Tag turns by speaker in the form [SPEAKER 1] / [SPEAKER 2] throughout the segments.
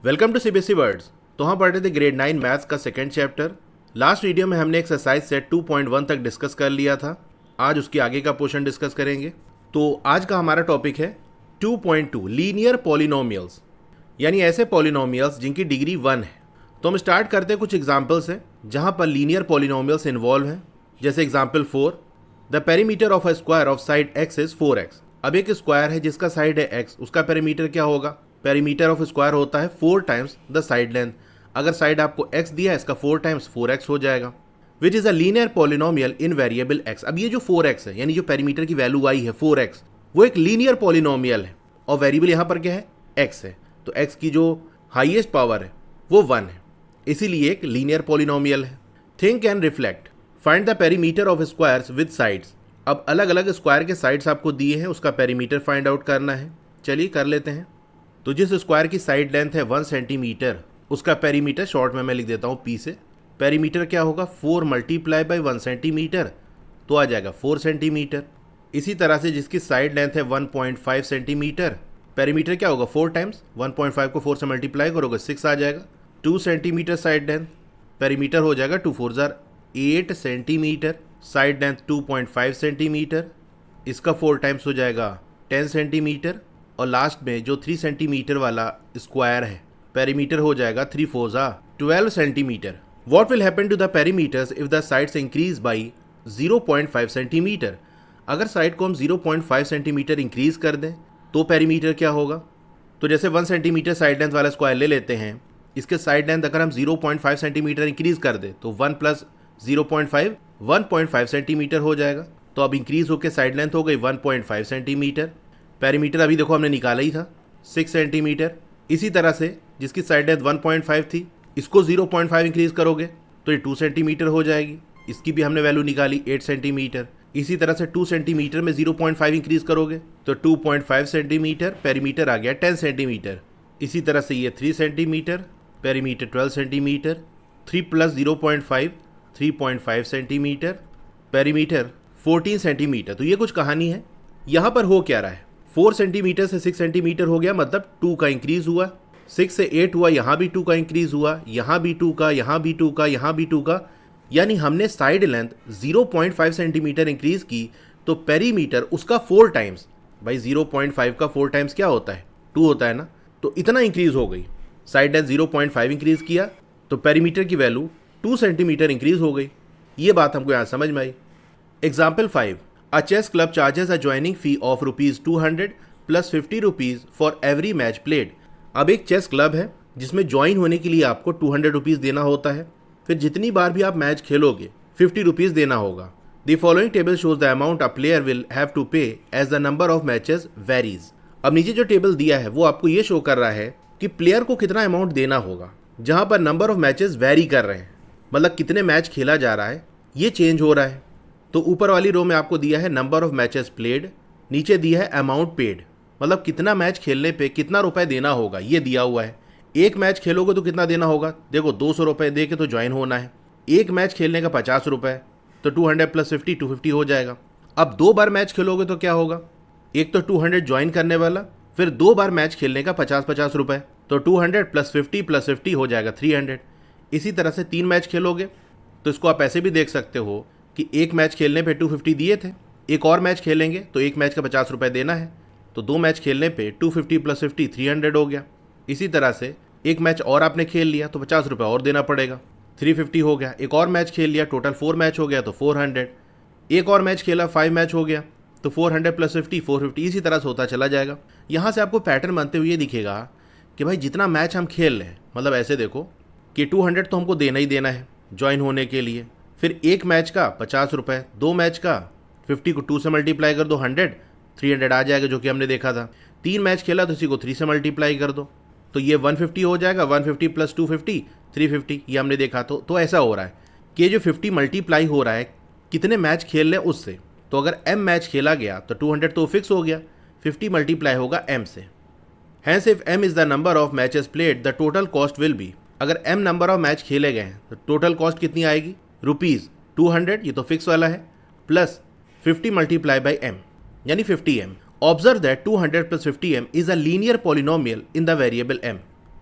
[SPEAKER 1] Welcome to CBSE words. तो हम पढ़ रहे थे ग्रेड 9 मैथ्स का सेकंड चैप्टर। लास्ट वीडियो में हमने एक्सरसाइज सेट 2.1 तक डिस्कस कर लिया था। आज उसके आगे का पोर्शन डिस्कस करेंगे। तो आज का हमारा टॉपिक है 2.2 लीनियर पॉलिनोमियल्स, यानी ऐसे पॉलिनोमियल्स जिनकी डिग्री 1 है। तो हम स्टार्ट करते हैं कुछ एग्जाम्पल्स हैं जहाँ पर लीनियर पॉलिनोमियल्स इन्वॉल्व हैं। जैसे example 4, the perimeter of a square of side x is 4x। अब एक स्क्वायर है जिसका साइड है x, उसका पेरीमीटर क्या होगा? पेरीमीटर ऑफ स्क्वायर होता है 4 टाइम्स द साइड लेंथ। अगर साइड आपको x दिया है, इसका 4 टाइम्स 4x हो जाएगा। Which is a linear polynomial in variable x। अब ये जो 4x है, यानी जो पेरीमीटर की वैल्यू आई है 4x, वो एक लीनियर पॉलिनोमियल है और वेरिएबल यहाँ पर क्या है? x है। तो x की जो हाईएस्ट पावर है वो 1 है, इसीलिए एक लीनियर पॉलिनोमियल है। Think and reflect, find the perimeter of squares with sides. अब अलग अलग स्क्वायर के साइड्स आपको दिए हैं, उसका पेरीमीटर फाइंड आउट करना है। चलिए कर लेते हैं। तो जिस स्क्वायर की साइड लेंथ है 1 सेंटीमीटर, उसका पेरीमीटर शॉर्ट में मैं लिख देता हूँ p से। पेरीमीटर क्या होगा? 4 मल्टीप्लाई बाई 1 सेंटीमीटर, तो आ जाएगा 4 सेंटीमीटर। इसी तरह से जिसकी साइड लेंथ है 1.5 सेंटीमीटर, पेरीमीटर क्या होगा? 4 टाइम्स 1.5 को 4 से मल्टीप्लाई करोगे 6 आ जाएगा। 2 सेंटीमीटर साइड लेंथ, पेरीमीटर हो जाएगा 2 4 jar 8 centimetre. Side length 2.5 centimetre, इसका 4 टाइम्स हो जाएगा 10 सेंटीमीटर। और लास्ट में जो 3 सेंटीमीटर वाला स्क्वायर है, पेरीमीटर हो जाएगा 3 4 जार 12 centimetre. What will happen to the perimeters if the sides increase by 0.5 centimetre. अगर साइड को हम 0.5 सेंटीमीटर इंक्रीज कर दें तो पेरीमीटर क्या होगा? तो जैसे 1 सेंटीमीटर साइड लेंथ वाला स्क्वायर ले लेते हैं, इसके साइड लेंथ अगर हम 0.5 सेंटीमीटर इंक्रीज कर दें तो 1 प्लस 0.5 1.5 सेंटीमीटर हो जाएगा। तो अब इंक्रीज होकर साइड लेंथ हो गई 1.5 सेंटीमीटर। पेरीमीटर अभी देखो हमने निकाला ही था 6 सेंटीमीटर। इसी तरह से जिसकी साइड लेंथ 1.5 थी, इसको 0.5 इंक्रीज करोगे तो ये 2 सेंटीमीटर हो जाएगी। इसकी भी हमने वैल्यू निकाली 8 सेंटीमीटर। इसी तरह से 2 सेंटीमीटर में 0.5 इंक्रीज करोगे तो 2.5 सेंटीमीटर, पेरीमीटर आ गया 10 सेंटीमीटर। इसी तरह से ये 3 centimetre, perimeter 12 centimetre. 3 plus 0.5 3.5 centimetre, perimeter 14 centimetre. तो ये कुछ कहानी है। यहाँ पर हो क्या रहा है? 4 सेंटीमीटर से 6 सेंटीमीटर हो गया, मतलब 2 का इंक्रीज हुआ। 6 से 8 हुआ, यहाँ भी 2 का इंक्रीज हुआ, यहाँ भी 2 का, यहाँ भी 2 का, यहाँ भी 2 का। यानी हमने साइड लेंथ 0.5 सेंटीमीटर इंक्रीज की तो पेरीमीटर उसका 4 टाइम्स, भाई 0.5 का 4 टाइम्स क्या होता है? 2 होता है ना। तो इतना इंक्रीज हो गई। साइड लेंथ 0.5 इंक्रीज किया तो पेरीमीटर की वैल्यू 2 सेंटीमीटर इंक्रीज हो गई। ये बात हमको यहाँ समझ में आई। Example 5, a chess club charges a joining fee of ₹200 plus 50 rupees for every match played. अब एक चेस क्लब है जिसमें ज्वाइन होने के लिए आपको 200 रुपीज़ देना होता है। फिर जितनी बार भी आप मैच खेलोगे 50 रुपीज़ देना होगा। The following table shows the amount a player will have to pay as the number of matches varies. अब नीचे जो टेबल दिया है वो आपको ये शो कर रहा है कि प्लेयर को कितना अमाउंट देना होगा, जहाँ पर नंबर ऑफ मैचेस वेरी कर रहे हैं, मतलब कितने मैच खेला जा रहा है ये चेंज हो रहा है। तो ऊपर वाली रो में आपको दिया है नंबर ऑफ मैचेस प्लेड, नीचे दिया है अमाउंट पेड, मतलब कितना मैच खेलने पे कितना रुपए देना होगा ये दिया हुआ है। एक मैच खेलोगे तो कितना देना होगा? देखो 200 रुपये दे के तो ज्वाइन होना है। एक मैच खेलने का 50 रुपये, तो 200 प्लस 50 250 हो जाएगा। अब 2 बार मैच खेलोगे तो क्या होगा? एक तो 200 ज्वाइन करने वाला, फिर 2 बार मैच खेलने का 50 रुपये, तो 200 प्लस 50 हो जाएगा 300। इसी तरह से 3 मैच खेलोगे तो इसको आप ऐसे भी देख सकते हो कि एक मैच खेलने पे 250 दिए थे, एक और मैच खेलेंगे तो एक मैच का 50 रुपये देना है, तो 2 मैच खेलने पे 250 प्लस 50 300 हो गया। इसी तरह से एक मैच और आपने खेल लिया तो 50 रुपये और देना पड़ेगा, 350 हो गया। एक और मैच खेल लिया, टोटल 4 मैच हो गया तो 400। एक और मैच खेला, 5 मैच हो गया तो 400 प्लस 50 450। इसी तरह से होता चला जाएगा। यहाँ से आपको पैटर्न बनते हुए दिखेगा कि भाई जितना मैच हम खेल लें, मतलब ऐसे देखो कि 200 तो हमको देना ही देना है ज्वाइन होने के लिए। फिर एक मैच का 50 रुपये, 2 मैच का 50 को 2 से मल्टीप्लाई कर दो 100, 300 आ जाएगा, जो कि हमने देखा था। 3 मैच खेला तो इसी को 3 से मल्टीप्लाई कर दो तो ये 150 हो जाएगा। 150 प्लस 250 350, ये हमने देखा। तो ऐसा हो रहा है कि ये जो 50 मल्टीप्लाई हो रहा है कितने मैच खेल लें उससे। तो अगर m मैच खेला गया तो 200 तो फिक्स हो गया, 50 मल्टीप्लाई होगा m से। Hence if m is the number of matches played the total cost will be. अगर m नंबर ऑफ मैच खेले गए हैं तो टोटल कॉस्ट कितनी आएगी? ₹200, ये तो फिक्स वाला है, प्लस 50 मल्टीप्लाई बाई m, यानी 50m। Observe that 200 plus 50m is a linear polynomial in the variable m।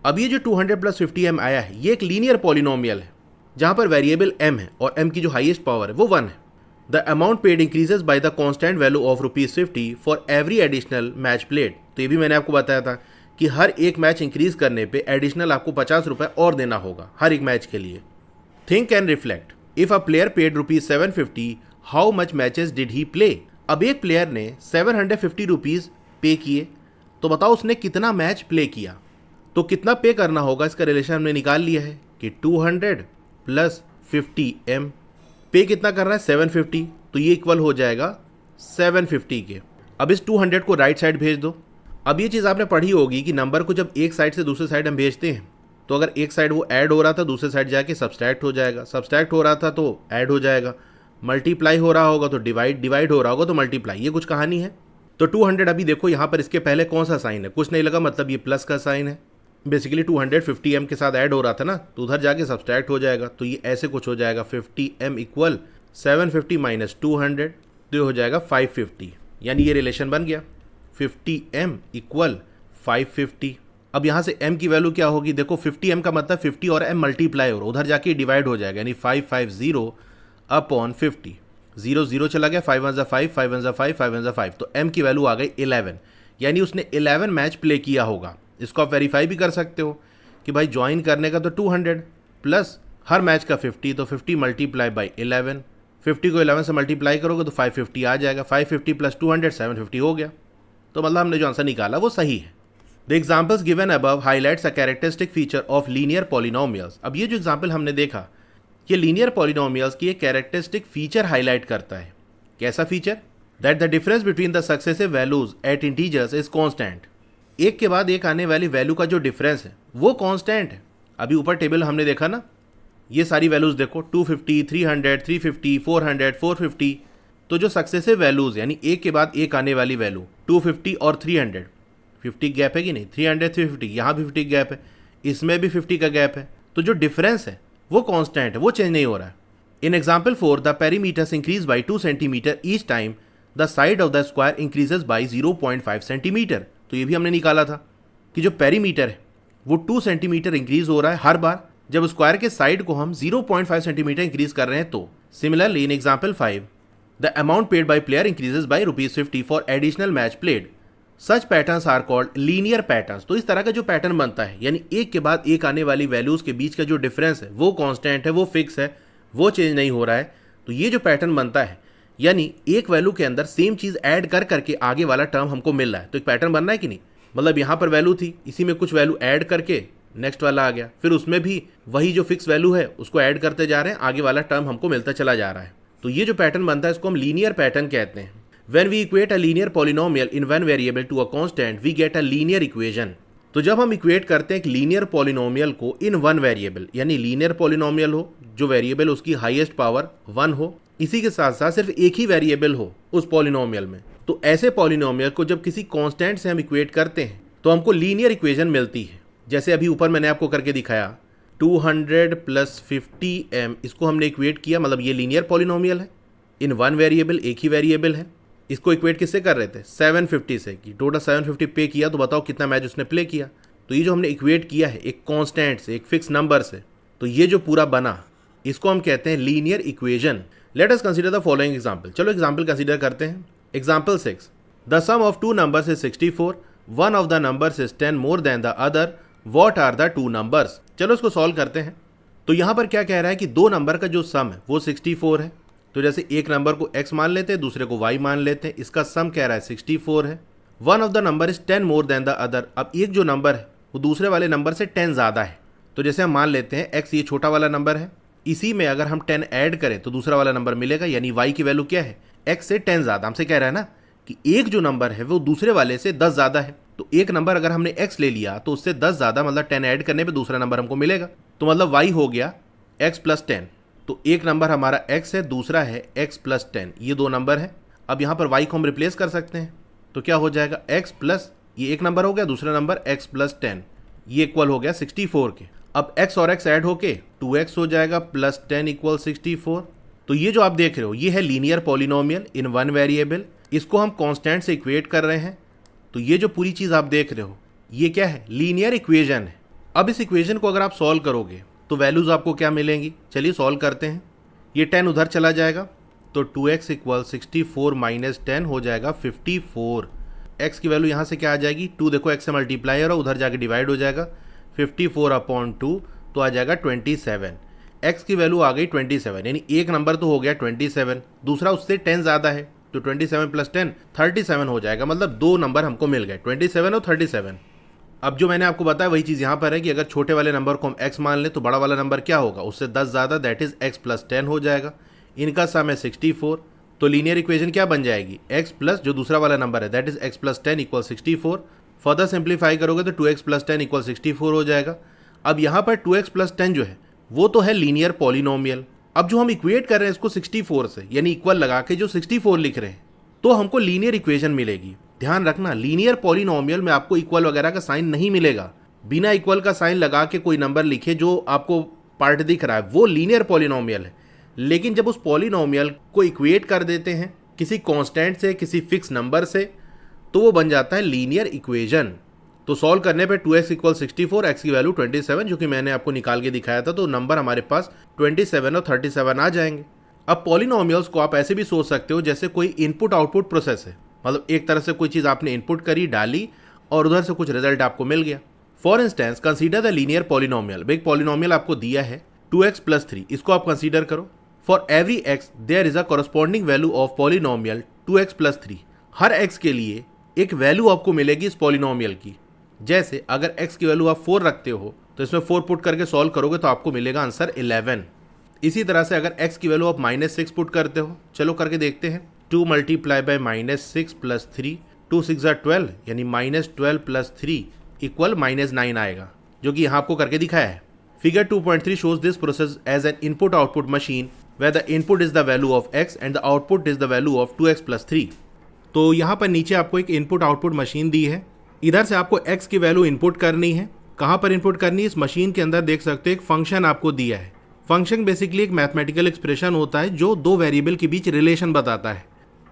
[SPEAKER 1] अब ये जो 200 प्लस 50m आया है ये एक लीनियर पॉलिनोमियल है जहाँ पर वेरिएबल m है और m की जो हाईएस्ट पावर है वो 1 है। The amount paid increases by the constant value of ₹50 for every additional match played. तो ये भी मैंने आपको बताया था कि हर एक मैच इंक्रीज करने पे एडिशनल आपको ₹50 और देना होगा हर एक मैच के लिए। Think and reflect, if a player paid ₹750 how much matches did he play. अब एक प्लेयर ने ₹750 पे किए तो बताओ उसने कितना मैच प्ले किया। तो कितना पे करना होगा इसका रिलेशन हमने निकाल लिया है कि 200 प्लस 50m। पे कितना कर रहा है 750, तो ये इक्वल हो जाएगा 750 के। अब इस 200 को राइट साइड भेज दो। अब ये चीज़ आपने पढ़ी होगी कि नंबर को जब एक साइड से दूसरे साइड हम भेजते हैं तो अगर एक साइड वो ऐड हो रहा था दूसरे साइड जाके सब्सट्रैक्ट हो जाएगा, सब्सट्रैक्ट हो रहा था तो ऐड हो जाएगा, मल्टीप्लाई हो रहा होगा तो डिवाइड हो रहा होगा तो मल्टीप्लाई। ये कुछ कहानी है। तो 200 अभी देखो यहाँ पर इसके पहले कौन सा साइन है, कुछ नहीं लगा, मतलब ये प्लस का साइन है। बेसिकली 250m के साथ ऐड हो रहा था ना तो उधर जाके सब्सट्रैक्ट हो जाएगा, तो ये ऐसे कुछ हो जाएगा 50m इक्वल 750 माइनस 200, तो ये हो जाएगा 550। यानी ये रिलेशन बन गया 50m इक्वल 550। अब यहाँ से m की वैल्यू क्या होगी, देखो 50m का मतलब 50 और m मल्टीप्लाई हो रहा, उधर जाके डिवाइड हो जाएगा, यानी 550 अपॉन 50। 0 0 चला गया, 5 1 5, 5 1 5, 5 1 5, तो m की वैल्यू आ गई 11। यानी उसने 11 मैच प्ले किया होगा। इसको आप वेरीफाई भी कर सकते हो कि भाई ज्वाइन करने का तो 200 प्लस हर मैच का 50, तो 50 मल्टीप्लाई बाई 11, 50 को 11 से मल्टीप्लाई करोगे तो 550 आ जाएगा। 550 प्लस 200 750 हो गया। तो मतलब हमने जो आंसर निकाला वो सही है। The examples given above highlights a characteristic feature of linear polynomials. अब ये जो एग्जाम्पल हमने देखा ये लीनियर पॉलिनोमियल्स की एक कैरेक्टरिस्टिक फीचर हाईलाइट करता है। कैसा feature? That the difference between the successive values at integers is constant. एक के बाद एक आने वाली वैल्यू का जो डिफरेंस है वो कांस्टेंट है। अभी ऊपर टेबल हमने देखा ना, ये सारी वैल्यूज देखो 250, 300, 350, 400, 450। तो जो सक्सेसिव वैल्यूज यानी एक के बाद एक आने वाली वैल्यू 250 और 300, 50 गैप है कि नहीं, 300 350, यहाँ भी 50 गैप है, इसमें भी 50 का गैप है। तो जो डिफरेंस है वो कांस्टेंट है, वो चेंज नहीं हो रहा है। In example 4 the perimeters increase by 2 centimetre each time the side of the square increases by 0.5 centimetre. तो ये भी हमने निकाला था कि जो पेरीमीटर है वो 2 सेंटीमीटर इंक्रीज हो रहा है हर बार जब स्क्वायर के साइड को हम 0.5 सेंटीमीटर इंक्रीज कर रहे हैं। तो similarly in example 5 the amount paid by player increases by ₹50 for additional match played. Such patterns are called linear patterns. तो इस तरह का जो पैटर्न बनता है यानी एक के बाद एक आने वाली वैल्यूज के बीच का जो डिफरेंस है वो कांस्टेंट है, वो फिक्स है, वो चेंज नहीं हो रहा है। तो ये जो पैटर्न बनता है यानी एक वैल्यू के अंदर सेम चीज़ ऐड कर करके आगे वाला टर्म हमको मिल रहा है, तो एक पैटर्न बनना है कि नहीं। मतलब यहाँ पर वैल्यू थी, इसी में कुछ वैल्यू ऐड करके नेक्स्ट वाला आ गया, फिर उसमें भी वही जो फिक्स वैल्यू है उसको ऐड करते जा रहे हैं, आगे वाला टर्म हमको मिलता चला जा रहा है। तो ये जो पैटर्न बनता है इसको हम लीनियर पैटर्न कहते हैं। When we equate a linear polynomial in one variable to a constant, we get a linear equation। तो जब हम इक्वेट करते हैं एक लीनियर पॉलिनोमियल को इन वन वेरिएबल, यानी लीनियर पॉलिनोमियल हो जो वेरिएबल उसकी हाईएस्ट पावर 1 हो, इसी के साथ साथ सिर्फ एक ही वेरिएबल हो उस पॉलिनोमियल में, तो ऐसे पॉलिनोमियल को जब किसी कांस्टेंट से हम इक्वेट करते हैं तो हमको लीनियर इक्वेशन मिलती है। जैसे अभी ऊपर मैंने आपको करके दिखाया 200 प्लस 50m, इसको हमने इक्वेट किया, मतलब ये लीनियर पॉलिनोमियल है इन वन वेरिएबल, एक ही वेरिएबल है। इसको इक्वेट किससे कर रहे थे 750 से, कि टोटल 750 पे किया तो बताओ कितना मैच उसने प्ले किया। तो ये जो हमने इक्वेट किया है एक कांस्टेंट से, एक फिक्स नंबर से, तो ये जो पूरा बना इसको हम कहते हैं linear equation. Let us consider the following example. चलो एग्जांपल कंसीडर करते हैं। Example 6 the sum of two numbers is 64, one of the numbers is 10 more than the other, what are the two numbers. चलो इसको solve करते हैं। तो यहाँ पर क्या कह रहा है कि दो नंबर का जो सम है वो 64 है। तो जैसे एक नंबर को x मान लेते हैं, दूसरे को y मान लेते हैं, इसका सम कह रहा है 64 है। One of the number is 10 more than the other. अब एक जो नंबर है वो दूसरे वाले नंबर से 10 ज़्यादा है। तो जैसे हम मान लेते हैं x ये छोटा वाला नंबर है, इसी में अगर हम 10 ऐड करें तो दूसरा वाला नंबर मिलेगा, यानी y की वैल्यू क्या है x से 10 ज़्यादा। हमसे कह रहा है ना कि एक जो नंबर है वो दूसरे वाले से 10 ज़्यादा है। तो एक नंबर अगर हमने x ले लिया तो उससे 10 ज़्यादा, मतलब 10 ऐड करने पर दूसरा नंबर हमको मिलेगा। तो मतलब y हो गया x प्लस 10। तो एक नंबर हमारा x है, दूसरा है x प्लस 10, ये दो नंबर है। अब यहाँ पर y को हम रिप्लेस कर सकते हैं, तो क्या हो जाएगा x प्लस, ये एक नंबर हो गया, दूसरा नंबर x प्लस 10, ये इक्वल हो गया 64 के। अब x और x ऐड होके 2x हो जाएगा प्लस 10 इक्वल 64। तो ये जो आप देख रहे हो ये है linear polynomial in one variable. इसको हम कांस्टेंट से इक्वेट कर रहे हैं। तो ये जो पूरी चीज़ आप देख रहे हो ये क्या है, लीनियर इक्वेशन है। अब इस इक्वेशन को अगर आप सॉल्व करोगे तो वैल्यूज़ आपको क्या मिलेंगी, चलिए सॉल्व करते हैं। ये 10 उधर चला जाएगा तो 2x इक्वल 64 माइनस 10 हो जाएगा 54। x की वैल्यू यहाँ से क्या आ जाएगी, 2 देखो x से मल्टीप्लाई हो रहा, उधर जाके डिवाइड हो जाएगा 54/2 तो आ जाएगा 27। x की वैल्यू आ गई 27, यानी एक नंबर तो हो गया 27, दूसरा उससे 10 ज़्यादा है तो 27 + 10 37 हो जाएगा, मतलब दो नंबर हमको मिल गए 27 और 37। अब जो मैंने आपको बताया वही चीज़ यहाँ पर है कि अगर छोटे वाले नंबर को हम x मान लें तो बड़ा वाला नंबर क्या होगा, उससे 10 ज़्यादा, दैट इज़ x + 10 हो जाएगा। इनका सम है 64, तो लीनियर इक्वेशन क्या बन जाएगी, x प्लस जो दूसरा वाला नंबर है that is x + 10 = 64। Further simplify करोगे तो 2x + 10 = 64 हो जाएगा। अब यहाँ पर 2x + 10 जो है वो तो है लीनियर पॉलिनोमियल। अब जो हम इक्वेट कर रहे हैं इसको 64 से, यानी इक्वल लगा के जो 64 लिख रहे हैं, तो हमको लीनियर इक्वेशन मिलेगी। ध्यान रखना, लीनियर पॉलिनोमियल में आपको इक्वल वगैरह का साइन नहीं मिलेगा। बिना इक्वल का साइन लगा के कोई नंबर लिखे जो आपको पार्ट दिख रहा है वो लीनियर पॉलिनोमियल है। लेकिन जब उस पॉलिनोमियल को इक्वेट कर देते हैं किसी कांस्टेंट से, किसी फिक्स नंबर से, तो वो बन जाता है लीनियर इक्वेशन। तो सॉल्व करने पे 2x = 64, x की वैल्यू 27 जो कि मैंने आपको निकाल के दिखाया था, तो नंबर हमारे पास 27 और 37 आ जाएंगे। अब पॉलिनोमियल्स को आप ऐसे भी सोच सकते हो जैसे कोई इनपुट आउटपुट प्रोसेस है, मतलब एक तरह से कोई चीज़ आपने इनपुट करी, डाली और उधर से कुछ रिजल्ट आपको मिल गया। For instance consider the linear polynomial. एक पॉलिनोमियल आपको दिया है 2x + 3, इसको आप कंसीडर करो। For every x there is a corresponding value of polynomial 2x + 3। हर x के लिए एक वैल्यू आपको मिलेगी इस पॉलिनोमियल की। जैसे अगर x की वैल्यू आप 4 रखते हो तो इसमें 4 पुट करके सॉल्व करोगे तो आपको मिलेगा आंसर 11। इसी तरह से अगर x की वैल्यू आप -6 पुट करते हो, चलो करके देखते हैं। 2 × -6 + 3, 2 × 6 = 12, यानी -12 + 3 = -9 आएगा, जो कि यहाँ आपको करके दिखाया है। Figure 2.3 shows this process as an input-output machine where the input is the value of x and the output is the value of 2x + 3। तो यहाँ पर नीचे आपको एक इनपुट आउटपुट मशीन दी है। इधर से आपको x की वैल्यू इनपुट करनी है। कहाँ पर इनपुट करनी है, इस मशीन के अंदर देख सकते हो एक फंक्शन आपको दिया है। फंक्शन बेसिकली एक मैथमेटिकल एक्सप्रेशन होता है जो दो वेरिएबल के बीच रिलेशन बताता है।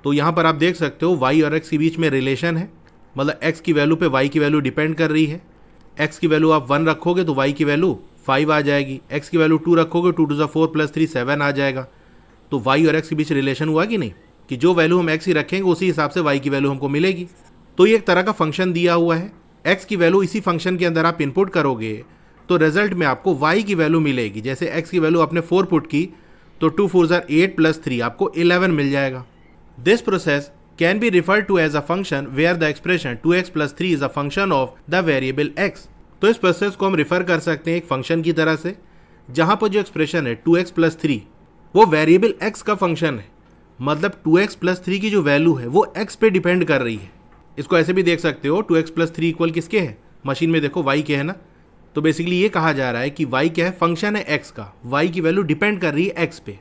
[SPEAKER 1] तो यहाँ पर आप देख सकते हो y और x के बीच में रिलेशन है, मतलब x की वैल्यू पे y की वैल्यू डिपेंड कर रही है। x की वैल्यू आप 1 रखोगे तो y की वैल्यू 5 आ जाएगी, x की वैल्यू 2 रखोगे 2 × 4 + 3 7 आ जाएगा। तो y और x के बीच रिलेशन हुआ कि नहीं, कि जो वैल्यू हम x ही रखेंगे उसी हिसाब से y की वैल्यू हमको मिलेगी। तो ये एक तरह का फंक्शन दिया हुआ है, x की वैल्यू इसी फंक्शन के अंदर आप इनपुट करोगे तो रिजल्ट में आपको y की वैल्यू मिलेगी। जैसे x की वैल्यू आपने 4 पुट की तो 2 × 4 = 8 + 3 आपको 11 मिल जाएगा। This process can be referred to as a function where the expression 2x + 3 is a function of the variable x। तो इस प्रोसेस को हम रिफर कर सकते हैं एक फंक्शन की तरह से, जहां पर जो एक्सप्रेशन है 2x + 3 वो वेरिएबल x का फंक्शन है, मतलब 2x + 3 की जो वैल्यू है वो x पे डिपेंड कर रही है। इसको ऐसे भी देख सकते हो 2x + 3 = किसके है, मशीन में देखो y के है ना। तो बेसिकली ये कहा जा रहा है कि y क्या है, फंक्शन है x का, y की वैल्यू डिपेंड कर रही है x पे।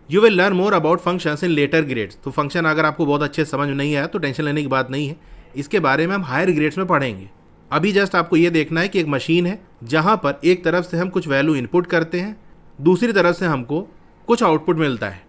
[SPEAKER 1] You will learn more about functions in later grades. तो फंक्शन अगर आपको बहुत अच्छे समझ में नहीं आया तो टेंशन लेने की बात नहीं है, इसके बारे में हम हायर ग्रेड्स में पढ़ेंगे। अभी जस्ट आपको ये देखना है कि एक मशीन है जहाँ पर एक तरफ से हम कुछ वैल्यू इनपुट करते हैं, दूसरी तरफ से हमको कुछ आउटपुट मिलता है।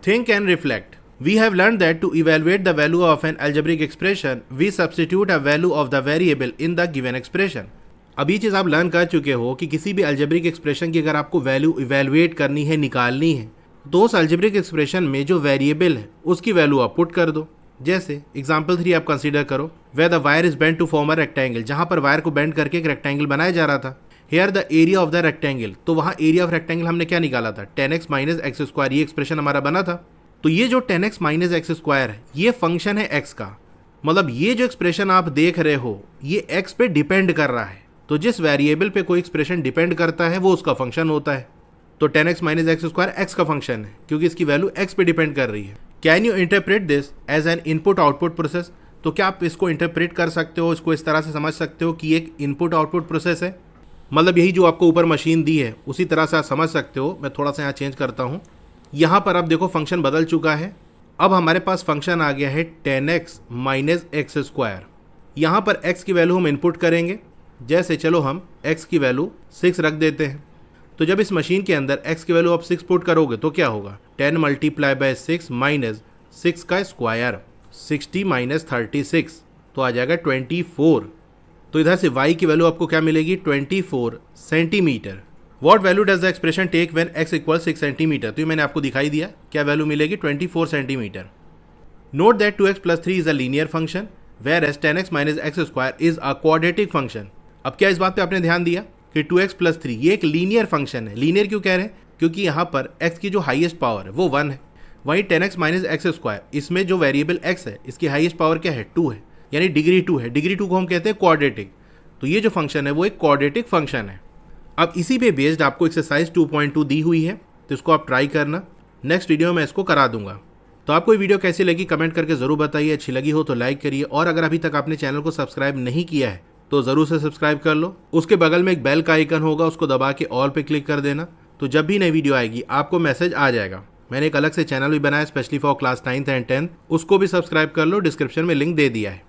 [SPEAKER 1] Think and reflect. We have learned that to evaluate the value of an algebraic expression, we substitute a value of the variable in the given expression। अब ये चीज़ आप लर्न कर चुके हो कि किसी भी अल्जेब्रिक एक्सप्रेशन की अगर आपको वैल्यू इवेलुएट करनी है, निकालनी है, तो उस अल्जेब्रिक एक्सप्रेशन में जो वेरिएबल है उसकी वैल्यू आप पुट कर दो। जैसे एग्जाम्पल 3 आप कंसीडर करो, where the wire is bend to form a rectangle, जहाँ पर वायर को बेंड करके एक रेक्टेंगल बनाया जा रहा था। Here the area of the rectangle, तो वहाँ एरिया ऑफ रेक्टेंगल हमने क्या निकाला था, 10x - x², ये एक्सप्रेशन हमारा बना था। तो ये जो 10x - x² है ये फंक्शन है x का, मतलब ये जो एक्सप्रेशन आप देख रहे हो ये x पे डिपेंड कर रहा है। तो जिस वेरिएबल पे कोई एक्सप्रेशन डिपेंड करता है वो उसका फंक्शन होता है। तो 10x - x² x का फंक्शन है क्योंकि इसकी वैल्यू x पे डिपेंड कर रही है। Can you interpret this as an input output process. तो क्या आप इसको इंटरप्रेट कर सकते हो, इसको इस तरह से समझ सकते हो कि एक इनपुट आउटपुट प्रोसेस है, मतलब यही जो आपको ऊपर मशीन दी है उसी तरह से आप समझ सकते हो। मैं थोड़ा सा यहाँ चेंज करता हूँ, यहाँ पर आप देखो फंक्शन बदल चुका है। अब हमारे पास फंक्शन आ गया है 10x - x²। यहाँ पर x की वैल्यू हम इनपुट करेंगे, जैसे चलो हम x की वैल्यू 6 रख देते हैं। तो जब इस मशीन के अंदर x की वैल्यू आप 6 पुट करोगे तो क्या होगा, 10 × 6 - 6 का स्क्वायर, 60 - 36 तो आ जाएगा 24। तो तो इधर से y की वैल्यू आपको क्या मिलेगी 24 centimetre. What value does the expression take when x equal 6 centimetre, तो ये मैंने आपको दिखाई दिया, क्या वैल्यू मिलेगी 24 centimetre. Note that 2x plus 3 is a linear function whereas 10x minus x square is a quadratic function. अब क्या इस बात पे आपने ध्यान दिया कि 2x प्लस 3 ये एक लीनियर फंक्शन है। लीनियर क्यों कह रहे हैं? क्योंकि यहाँ पर x की जो हाईएस्ट पावर है वो 1 है, वहीं 10x माइनस एक्स स्क्वायर इसमें जो वेरिएबल x है इसकी हाईएस्ट पावर क्या है 2 है, यानी डिग्री 2 है। डिग्री 2 को हम कहते हैं क्वाड्रेटिक। तो ये जो फंक्शन है वो एक क्वाड्रेटिक फंक्शन है। अब इसी पे बेस्ड आपको एक्सरसाइज 2.2 दी हुई है, तो इसको आप ट्राई करना। नेक्स्ट वीडियो में इसको करा दूंगा। तो आपको ये वीडियो कैसी लगी कमेंट करके ज़रूर बताइए। अच्छी लगी हो तो लाइक करिए, और अगर अभी तक आपने चैनल को सब्सक्राइब नहीं किया है तो ज़रूर से सब्सक्राइब कर लो। उसके बगल में एक बेल का आइकन होगा, उसको दबा के ऑल पे क्लिक कर देना, तो जब भी नई वीडियो आएगी आपको मैसेज आ जाएगा। मैंने एक अलग से चैनल भी बनाया specially for class 9th and 10th, उसको भी सब्सक्राइब कर लो, डिस्क्रिप्शन में लिंक दे दिया है।